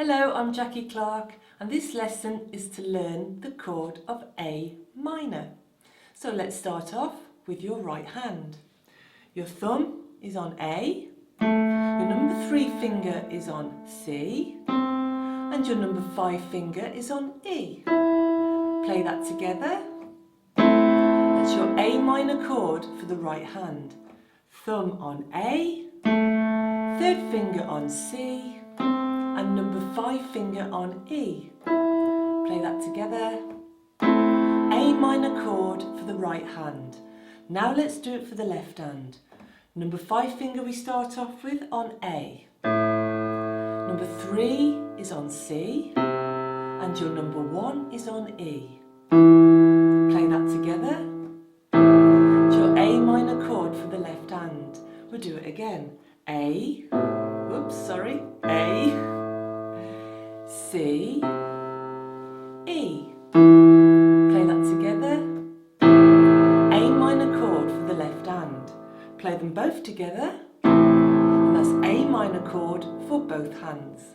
Hello, I'm Jackie Clark and this lesson is to learn the chord of A minor. So let's start off with your right hand. Your thumb is on A, your number 3 finger is on C and your number 5 finger is on E. Play that together. That's your A minor chord for the right hand. Thumb on A, 3rd finger on C and number 5 finger on E. Play that together. A minor chord for the right hand. Now let's do it for the left hand. Number 5 finger we start off with on A. Number 3 is on C and your number 1 is on E. Play that together. It's your A minor chord for the left hand. We'll do it again. A, A, C, E. Play that together. A minor chord for the left hand. Play them both together. And that's A minor chord for both hands.